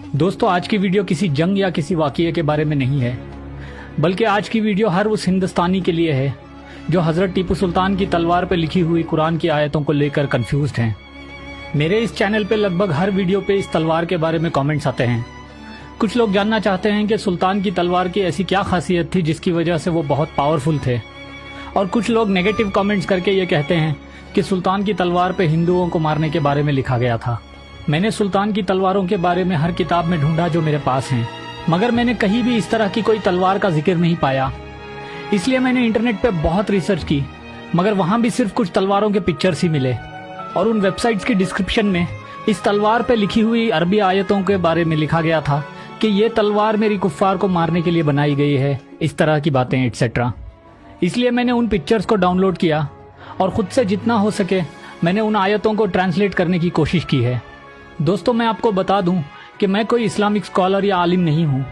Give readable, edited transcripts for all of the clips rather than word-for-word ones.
दोस्तों, आज की वीडियो किसी जंग या किसी वाक़ये के बारे में नहीं है, बल्कि आज की वीडियो हर उस हिंदुस्तानी के लिए है जो हज़रत टीपू सुल्तान की तलवार पर लिखी हुई कुरान की आयतों को लेकर कंफ्यूज्ड हैं। मेरे इस चैनल पे लगभग हर वीडियो पे इस तलवार के बारे में कमेंट्स आते हैं। कुछ लोग जानना चाहते हैं कि सुल्तान की तलवार की ऐसी क्या खासियत थी जिसकी वजह से वो बहुत पावरफुल थे, और कुछ लोग नेगेटिव कमेंट्स करके ये कहते हैं कि सुल्तान की तलवार पे हिंदुओं को मारने के बारे में लिखा गया था। मैंने सुल्तान की तलवारों के बारे में हर किताब में ढूंढा जो मेरे पास हैं, मगर मैंने कहीं भी इस तरह की कोई तलवार का जिक्र नहीं पाया। इसलिए मैंने इंटरनेट पे बहुत रिसर्च की, मगर वहाँ भी सिर्फ कुछ तलवारों के पिक्चर्स ही मिले, और उन वेबसाइट्स की डिस्क्रिप्शन में इस तलवार पे लिखी हुई अरबी आयतों के बारे में लिखा गया था कि ये तलवार मेरी कुफ्फार को मारने के लिए बनाई गई है, इस तरह की बातें एटसेट्रा। इसलिए मैंने उन पिक्चर्स को डाउनलोड किया और ख़ुद से जितना हो सके मैंने उन आयतों को ट्रांसलेट करने की कोशिश की है। दोस्तों, मैं आपको बता दूं कि मैं कोई इस्लामिक स्कॉलर या आलिम नहीं हूं।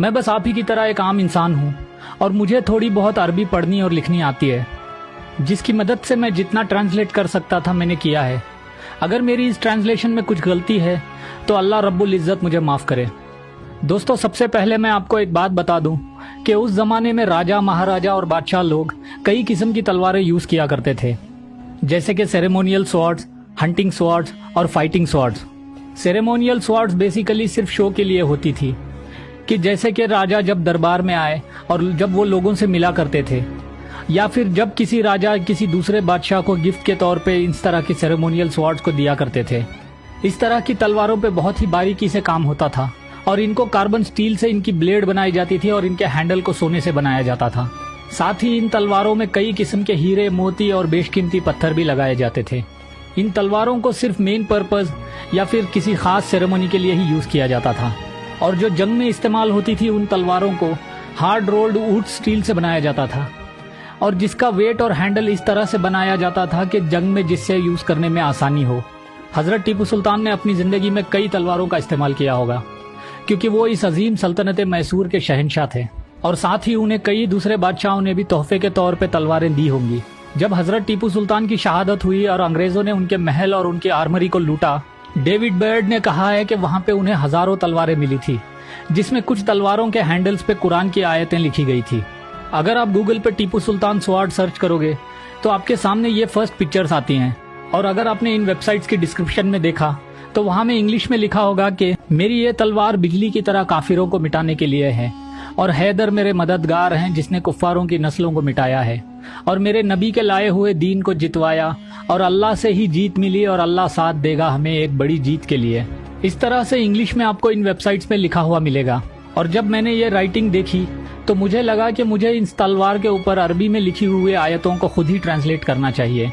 मैं बस आप ही की तरह एक आम इंसान हूं, और मुझे थोड़ी बहुत अरबी पढ़नी और लिखनी आती है, जिसकी मदद से मैं जितना ट्रांसलेट कर सकता था मैंने किया है। अगर मेरी इस ट्रांसलेशन में कुछ गलती है तो अल्लाह रब्बुल इज़्ज़त मुझे माफ़ करे। दोस्तों, सबसे पहले मैं आपको एक बात बता दूं कि उस ज़माने में राजा, महाराजा और बादशाह लोग कई किस्म की तलवारें यूज़ किया करते थे, जैसे कि सेरेमोनियल स्वॉर्ड्स, हंटिंग स्वॉर्ड्स और fighting swords. Ceremonial swords basically सिर्फ शो के लिए होती थी, कि जैसे कि राजा जब दरबार में आए और जब वो लोगों से मिला करते थे, या फिर जब किसी राजा किसी दूसरे बादशाह को गिफ्ट के तौर पे इस तरह के सेरेमोनियल स्वॉर्ड्स को दिया करते थे। इस तरह की तलवारों पे बहुत ही बारीकी से काम होता था, और इनको कार्बन स्टील से इनकी ब्लेड बनाई जाती थी और इनके हैंडल को सोने से बनाया जाता था। साथ ही इन तलवारों में कई किस्म के हीरे, मोती और बेशकीमती पत्थर भी लगाए जाते थे। इन तलवारों को सिर्फ मेन पर्पस या फिर किसी खास सेरेमनी के लिए ही यूज किया जाता था, और जो जंग में इस्तेमाल होती थी उन तलवारों को हार्ड रोल्ड वुड स्टील से बनाया जाता था, और जिसका वेट और हैंडल इस तरह से बनाया जाता था कि जंग में जिससे यूज करने में आसानी हो। हजरत टीपू सुल्तान ने अपनी जिंदगी में कई तलवारों का इस्तेमाल किया होगा, क्योंकि वो इस अजीम सल्तनत मैसूर के शहंशाह थे, और साथ ही उन्हें कई दूसरे बादशाहों ने भी तोहफे के तौर पे तलवारें दी होंगी। जब हजरत टीपू सुल्तान की शहादत हुई और अंग्रेजों ने उनके महल और उनकी आर्मरी को लूटा, डेविड बर्ड ने कहा है कि वहां पे उन्हें हजारों तलवारें मिली थी, जिसमें कुछ तलवारों के हैंडल्स पे कुरान की आयतें लिखी गई थी। अगर आप गूगल पे टीपू सुल्तान स्वॉर्ड सर्च करोगे तो आपके सामने ये फर्स्ट पिक्चर्स आती हैं, और अगर आपने इन वेबसाइट्स की डिस्क्रिप्शन में देखा तो वहां में इंग्लिश में लिखा होगा कि मेरी ये तलवार बिजली की तरह काफिरों को मिटाने के लिए है, और हैदर मेरे मददगार हैं जिसने कुफ्फारों की नस्लों को मिटाया है, और मेरे नबी के लाए हुए दीन को जितवाया, और अल्लाह से ही जीत मिली, और अल्लाह साथ देगा हमें एक बड़ी जीत के लिए। इस तरह से इंग्लिश में आपको इन वेबसाइट्स में लिखा हुआ मिलेगा। और जब मैंने ये राइटिंग देखी तो मुझे लगा कि मुझे इस तलवार के ऊपर अरबी में लिखी हुई आयतों को खुद ही ट्रांसलेट करना चाहिए।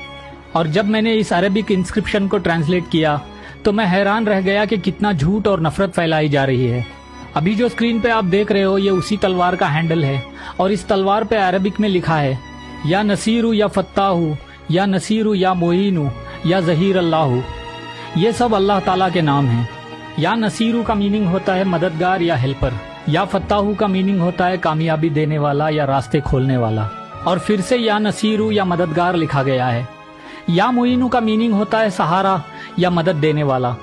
और जब मैंने इस अरबिक इंस्क्रिप्शन को ट्रांसलेट किया तो मैं हैरान रह गया कि कितना झूठ और नफरत फैलाई जा रही है। अभी जो स्क्रीन पे आप देख रहे हो ये उसी तलवार का हैंडल है, और इस तलवार पे अरबिक में लिखा है या नसीरू या फत्ताहू या नसीरू या मोइनू या जहीर अल्लाहू। ये सब अल्लाह ताला के नाम हैं। या नसीरू का मीनिंग होता है मददगार या हेल्पर, या फत्ताहू का मीनिंग होता है कामयाबी देने वाला या रास्ते खोलने वाला, और फिर से या नसीरू या मददगार लिखा गया है। या मोइनू का मीनिंग होता है सहारा या मदद देने वाला,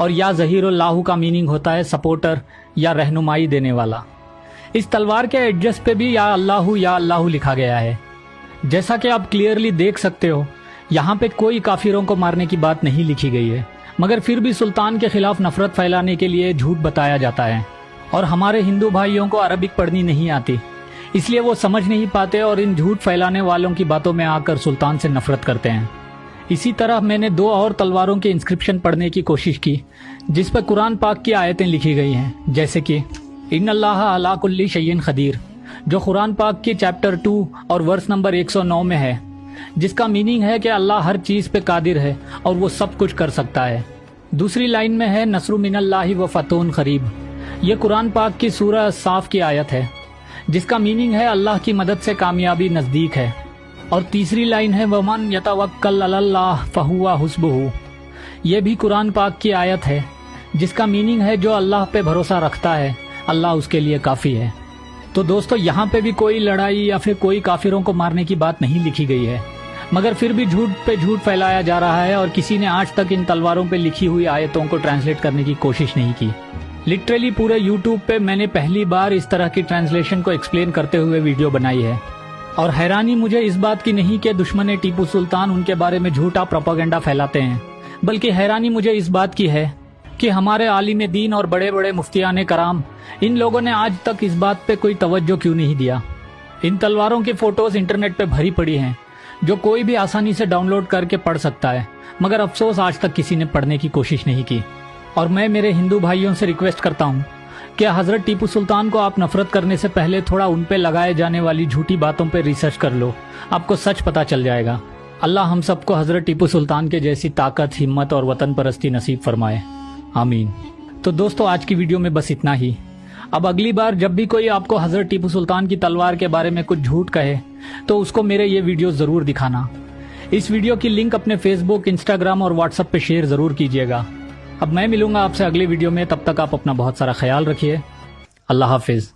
और या ज़हीरुल्लाहु का मीनिंग होता है सपोर्टर या रहनुमाई देने वाला। इस तलवार के एडजस्ट पे भी या अल्लाहु लिखा गया है। जैसा कि आप क्लियरली देख सकते हो, यहाँ पे कोई काफिरों को मारने की बात नहीं लिखी गई है, मगर फिर भी सुल्तान के खिलाफ नफरत फैलाने के लिए झूठ बताया जाता है। और हमारे हिंदू भाइयों को अरबिक पढ़नी नहीं आती, इसलिए वो समझ नहीं पाते और इन झूठ फैलाने वालों की बातों में आकर सुल्तान से नफरत करते हैं। इसी तरह मैंने दो और तलवारों के इंस्क्रिप्शन पढ़ने की कोशिश की जिस पर कुरान पाक की आयतें लिखी गई हैं, जैसे कि इन्नल्लाह अला कुल्ली शैइन खदीर, जो कुरान पाक के चैप्टर 2 और वर्स नंबर 109 में है, जिसका मीनिंग है कि अल्लाह हर चीज़ पे कादिर है और वो सब कुछ कर सकता है। दूसरी लाइन में है नसरु मिनल्लाहि व फतहुन करीब। ये कुरान पाक की सूरह साफ की आयत है, जिसका मीनिंग है अल्लाह की मदद से कामयाबी नज़दीक है। और तीसरी लाइन है वमन यतवक्कल अलल्लाह फहुवा हुस्बुहु। ये भी कुरान पाक की आयत है, जिसका मीनिंग है जो अल्लाह पे भरोसा रखता है अल्लाह उसके लिए काफ़ी है। तो दोस्तों, यहाँ पे भी कोई लड़ाई या फिर कोई काफिरों को मारने की बात नहीं लिखी गई है, मगर फिर भी झूठ पे झूठ फैलाया जा रहा है, और किसी ने आज तक इन तलवारों पे लिखी हुई आयतों को ट्रांसलेट करने की कोशिश नहीं की। लिटरली पूरे यूट्यूब पे मैंने पहली बार इस तरह की ट्रांसलेशन को एक्सप्लेन करते हुए वीडियो बनाई है। और हैरानी मुझे इस बात की नहीं कि दुश्मन टीपू सुल्तान उनके बारे में झूठा प्रोपेगेंडा फैलाते हैं, बल्कि हैरानी मुझे इस बात की है कि हमारे आलिम दीन और बड़े बड़े मुफ्तियान कराम, इन लोगों ने आज तक इस बात पे कोई तवज्जो क्यों नहीं दिया। इन तलवारों की फोटोज इंटरनेट पे भरी पड़ी हैं, जो कोई भी आसानी से डाउनलोड करके पढ़ सकता है, मगर अफसोस आज तक किसी ने पढ़ने की कोशिश नहीं की। और मैं मेरे हिंदू भाइयों से रिक्वेस्ट करता हूँ कि हजरत टीपू सुल्तान को आप नफरत करने से पहले थोड़ा उन पे लगाए जाने वाली झूठी बातों पे रिसर्च कर लो, आपको सच पता चल जाएगा। अल्लाह हम सबको हजरत टीपू सुल्तान के जैसी ताकत, हिम्मत और वतन परस्ती नसीब फरमाए, आमीन। तो दोस्तों, आज की वीडियो में बस इतना ही। अब अगली बार जब भी कोई आपको हजरत टीपू सुल्तान की तलवार के बारे में कुछ झूठ कहे तो उसको मेरे ये वीडियो जरूर दिखाना। इस वीडियो की लिंक अपने फेसबुक, इंस्टाग्राम और व्हाट्सएप पे शेयर जरूर कीजिएगा। अब मैं मिलूंगा आपसे अगले वीडियो में, तब तक आप अपना बहुत सारा ख्याल रखिए। अल्लाह हाफिज।